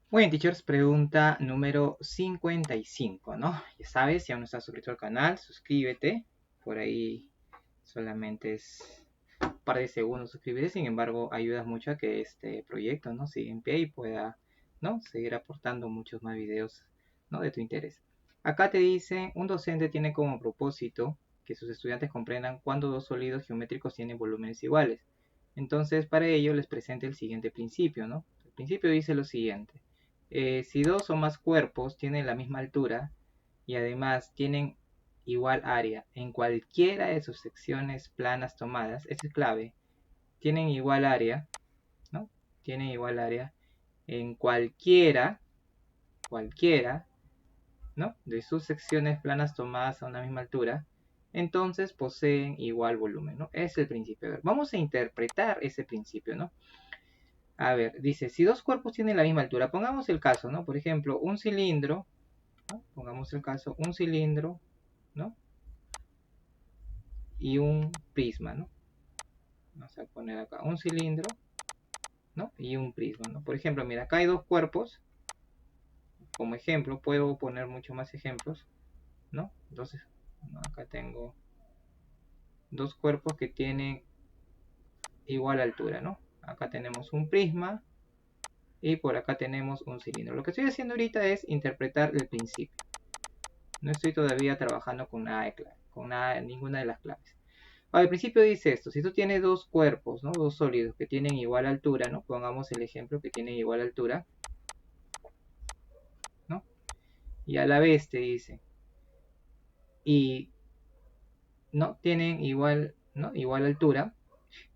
Muy bien, teachers, pregunta número 55, ¿no? Ya sabes, si aún no estás suscrito al canal, suscríbete. Por ahí solamente es un par de segundos suscribirte, sin embargo, ayudas mucho a que este proyecto, ¿no? siga en pie y pueda, ¿no? seguir aportando muchos más videos, ¿no? de tu interés. Acá te dice, un docente tiene como propósito que sus estudiantes comprendan cuándo dos sólidos geométricos tienen volúmenes iguales. Entonces, para ello les presenta el siguiente principio, ¿no? El principio dice lo siguiente. Si dos o más cuerpos tienen la misma altura y además tienen igual área en cualquiera de sus secciones planas tomadas, eso es clave, tienen igual área, ¿no? Tienen igual área en cualquiera, ¿no? De sus secciones planas tomadas a una misma altura, entonces poseen igual volumen, ¿no? Es el principio. A ver, vamos a interpretar ese principio, ¿no? A ver, dice, si dos cuerpos tienen la misma altura, pongamos el caso, ¿no? Por ejemplo, un cilindro, ¿no? Pongamos el caso, un cilindro, ¿no? Y un prisma, ¿no? Vamos a poner acá un cilindro, ¿no? Y un prisma, ¿no? Por ejemplo, mira, acá hay dos cuerpos, como ejemplo, puedo poner muchos más ejemplos, ¿no? Entonces, ¿no? Acá tengo dos cuerpos que tienen igual altura, ¿no? Acá tenemos un prisma y por acá tenemos un cilindro. Lo que estoy haciendo ahorita es interpretar el principio. No estoy todavía trabajando con nada de clave, con nada, ninguna de las claves. Al principio dice esto, si tú tienes dos cuerpos, ¿no? Dos sólidos que tienen igual altura, ¿no? Pongamos el ejemplo que tienen igual altura, ¿no? Y a la vez te dice, y no tienen igual, ¿no? igual altura,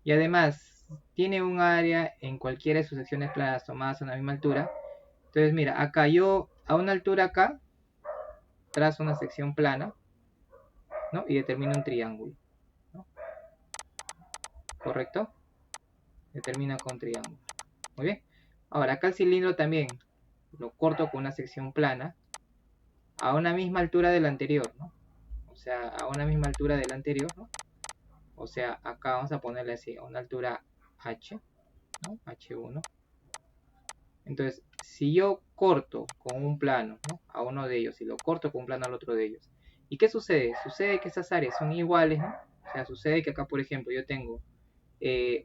y además tiene un área en cualquiera de sus secciones planas tomadas a la misma altura. Entonces, mira, acá yo a una altura acá trazo una sección plana, ¿no? Y determino un triángulo, ¿no? ¿Correcto? Determina con triángulo. Muy bien. Ahora, acá el cilindro también lo corto con una sección plana a una misma altura del anterior, ¿no? O sea, a una misma altura del anterior, ¿no? O sea, acá vamos a ponerle así, a una altura H, ¿no? H1. Entonces, si yo corto con un plano, ¿no? a uno de ellos y lo corto con un plano al otro de ellos, ¿y qué sucede? Sucede que esas áreas son iguales, ¿no? O sea, sucede que acá, por ejemplo, yo tengo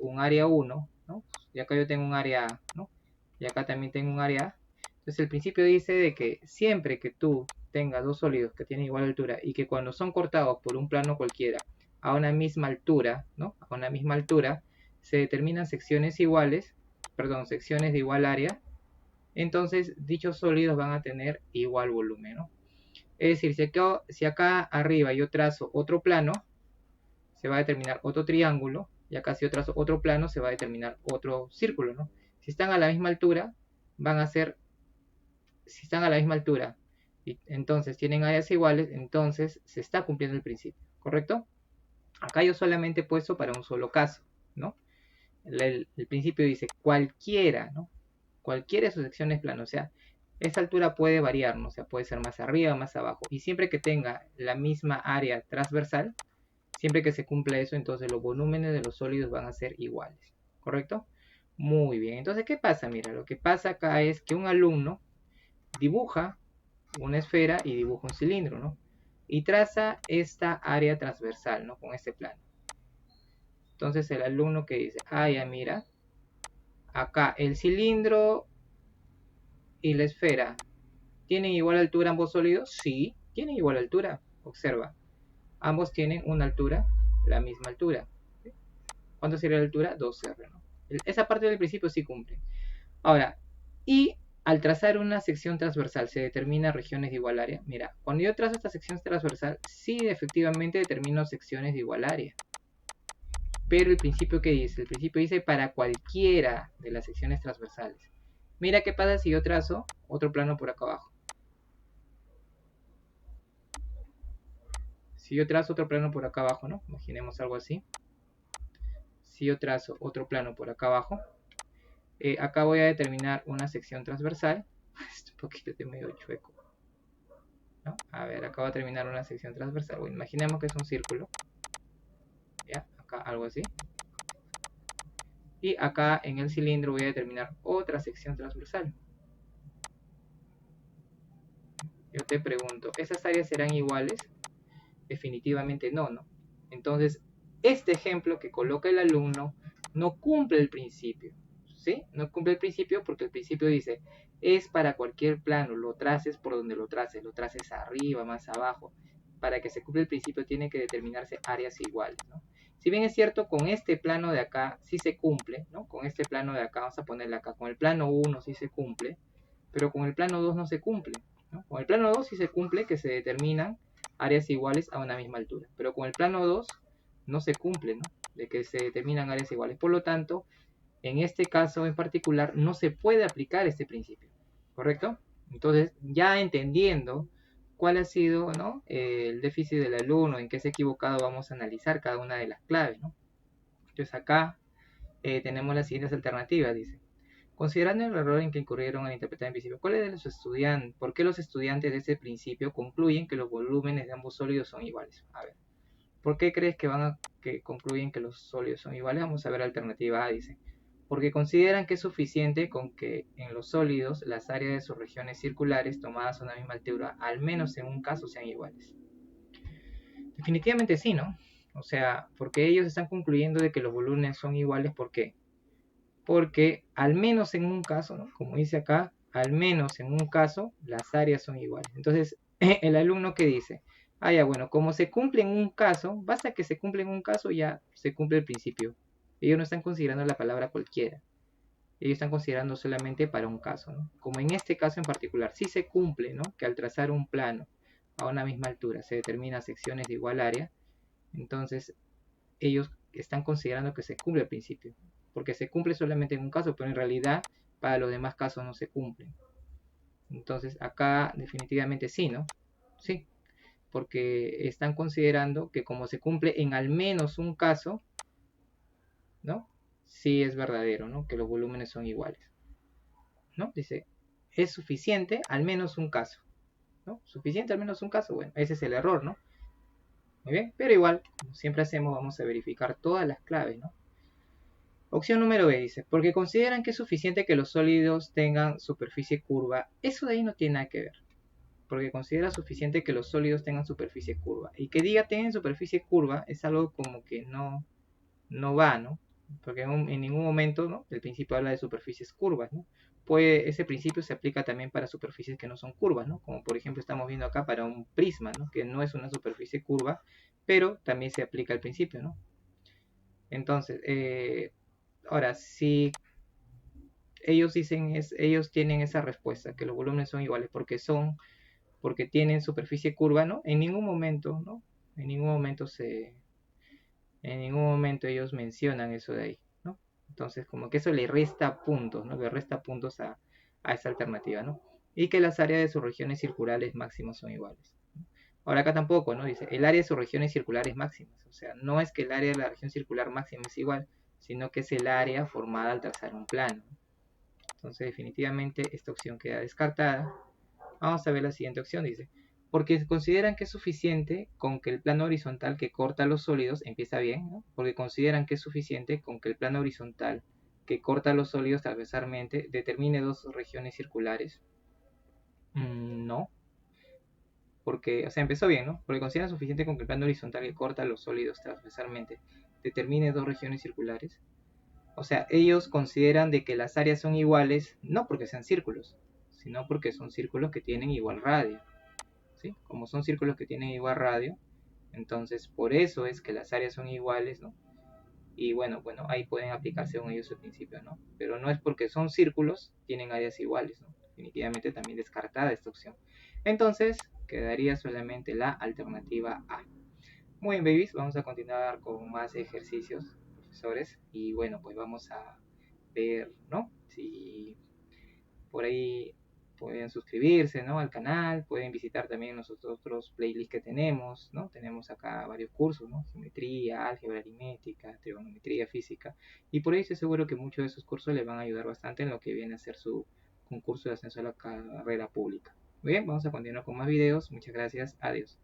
un área 1, ¿no? Y acá yo tengo un área A, ¿no? Y acá también tengo un área A. Entonces el principio dice de que siempre que tú tengas dos sólidos que tienen igual altura y que cuando son cortados por un plano cualquiera a una misma altura, ¿no? A una misma altura, se determinan secciones iguales, perdón, secciones de igual área, entonces dichos sólidos van a tener igual volumen, ¿no? Es decir, si acá arriba yo trazo otro plano, se va a determinar otro triángulo, y acá si yo trazo otro plano se va a determinar otro círculo, ¿no? Si están a la misma altura, van a ser, si están a la misma altura, y entonces tienen áreas iguales, entonces se está cumpliendo el principio, ¿correcto? Acá yo solamente he puesto para un solo caso, ¿no? El principio dice cualquiera, ¿no? Cualquiera de sus secciones plano, o sea, esa altura puede variar, ¿no? O sea, puede ser más arriba, más abajo, y siempre que tenga la misma área transversal, siempre que se cumpla eso, entonces los volúmenes de los sólidos van a ser iguales, ¿correcto? Muy bien, entonces, ¿qué pasa? Mira, lo que pasa acá es que un alumno dibuja una esfera y dibuja un cilindro, ¿no? Y traza esta área transversal, ¿no? Con este plano. Entonces el alumno que dice, ah, ya mira, acá el cilindro y la esfera, ¿tienen igual altura ambos sólidos? Sí, tienen igual altura. Observa, ambos tienen una altura, la misma altura. ¿Cuánto sería la altura? 2R, ¿no? Esa parte del principio sí cumple. Ahora, y al trazar una sección transversal, ¿se determina regiones de igual área? Mira, cuando yo trazo esta sección transversal, sí efectivamente determino secciones de igual área. Pero el principio que dice, el principio dice para cualquiera de las secciones transversales. Mira qué pasa si yo trazo otro plano por acá abajo. Si yo trazo otro plano por acá abajo, ¿no? Imaginemos algo así. Si yo trazo otro plano por acá abajo, acá voy a determinar una sección transversal. Esto un poquito de medio chueco, ¿no? A ver, acá voy a terminar una sección transversal. Bueno, imaginemos que es un círculo. ¿Ya? Acá algo así. Y acá en el cilindro voy a determinar otra sección transversal. yo te pregunto, ¿esas áreas serán iguales? Definitivamente no, ¿no? Entonces, este ejemplo que coloca el alumno no cumple el principio, ¿sí? No cumple el principio porque el principio dice, es para cualquier plano, lo traces por donde lo traces arriba, más abajo. Para que se cumpla el principio tiene que determinarse áreas iguales, ¿no? Si bien es cierto, con este plano de acá sí se cumple, ¿no? Con este plano de acá, vamos a ponerle acá, con el plano 1 sí se cumple, pero con el plano 2 no se cumple, ¿no? Con el plano 2 sí se cumple que se determinan áreas iguales a una misma altura, pero con el plano 2 no se cumple, ¿no? De que se determinan áreas iguales. Por lo tanto, en este caso en particular no se puede aplicar este principio, ¿correcto? Entonces, ya entendiendo cuál ha sido, ¿no? El déficit del alumno, en qué se ha equivocado, vamos a analizar cada una de las claves, ¿no? Entonces acá tenemos las siguientes alternativas, dice. Considerando el error en que incurrieron al interpretar el principio, ¿cuál es de los estudiantes? ¿Por qué los estudiantes de ese principio concluyen que los volúmenes de ambos sólidos son iguales? A ver, ¿por qué crees que concluyen que los sólidos son iguales? Vamos a ver la alternativa A, dice. Porque consideran que es suficiente con que en los sólidos las áreas de sus regiones circulares tomadas a una misma altura, al menos en un caso, sean iguales. Definitivamente sí, ¿no? O sea, porque ellos están concluyendo de que los volúmenes son iguales, ¿por qué? Porque al menos en un caso, ¿no? Como dice acá, al menos en un caso las áreas son iguales. Entonces, el alumno que dice, ah, ya, bueno, como se cumple en un caso, basta que se cumple en un caso, ya se cumple el principio. Ellos no están considerando la palabra cualquiera. Ellos están considerando solamente para un caso, ¿no? Como en este caso en particular, sí se cumple, ¿no? Que al trazar un plano a una misma altura se determinan secciones de igual área, entonces ellos están considerando que se cumple el principio, porque se cumple solamente en un caso, pero en realidad para los demás casos no se cumplen. Entonces acá definitivamente sí, ¿no? Sí, porque están considerando que como se cumple en al menos un caso, ¿no? Sí es verdadero, ¿no? Que los volúmenes son iguales, ¿no? Dice, es suficiente al menos un caso, ¿no? Suficiente al menos un caso, bueno, ese es el error, ¿no? Muy bien, pero igual, como siempre hacemos, vamos a verificar todas las claves, ¿no? Opción número B dice, porque consideran que es suficiente que los sólidos tengan superficie curva. Eso de ahí no tiene nada que ver. Porque considera suficiente que los sólidos tengan superficie curva. Y que diga tienen superficie curva es algo como que no va, ¿no? Porque en ningún momento, ¿no? El principio habla de superficies curvas, ¿no? Ese principio se aplica también para superficies que no son curvas, ¿no? Como por ejemplo estamos viendo acá para un prisma, ¿no? Que no es una superficie curva, pero también se aplica el principio, ¿no? Entonces, ahora, si ellos tienen esa respuesta, que los volúmenes son iguales porque tienen superficie curva, ¿no? En ningún momento, ¿no? En ningún momento en ningún momento ellos mencionan eso de ahí, ¿no? Entonces, como que eso le resta puntos, ¿no? Le resta puntos a esa alternativa, ¿no? Y que las áreas de sus regiones circulares máximas son iguales. Ahora acá tampoco, ¿no? Dice, el área de sus regiones circulares máximas. O sea, no es que el área de la región circular máxima es igual, sino que es el área formada al trazar un plano. Entonces definitivamente esta opción queda descartada. Vamos a ver la siguiente opción, dice. Porque consideran que es suficiente con que el plano horizontal que corta los sólidos, empieza bien, ¿no? Porque consideran que es suficiente con que el plano horizontal que corta los sólidos transversalmente determine dos regiones circulares. No, porque, o sea, empezó bien, ¿no? Porque consideran suficiente con que el plano horizontal que corta los sólidos transversalmente determine dos regiones circulares. O sea, ellos consideran de que las áreas son iguales, no porque sean círculos, sino porque son círculos que tienen igual radio. ¿Sí? Como son círculos que tienen igual radio, entonces por eso es que las áreas son iguales, ¿no? Y bueno, ahí pueden aplicarse según ellos el principio, ¿no? Pero no es porque son círculos, tienen áreas iguales, ¿no? Definitivamente también descartada esta opción. Entonces, quedaría solamente la alternativa A. Muy bien, babies, vamos a continuar con más ejercicios, profesores. Y bueno, pues vamos a ver, ¿no? Si por ahí pueden suscribirse, ¿no? Al canal, pueden visitar también los otros playlists que tenemos, ¿no? Tenemos acá varios cursos, ¿no? Geometría, álgebra aritmética, trigonometría, física. Y por ahí estoy seguro que muchos de esos cursos les van a ayudar bastante en lo que viene a ser su concurso de ascenso a la carrera pública. Muy bien, vamos a continuar con más videos. Muchas gracias. Adiós.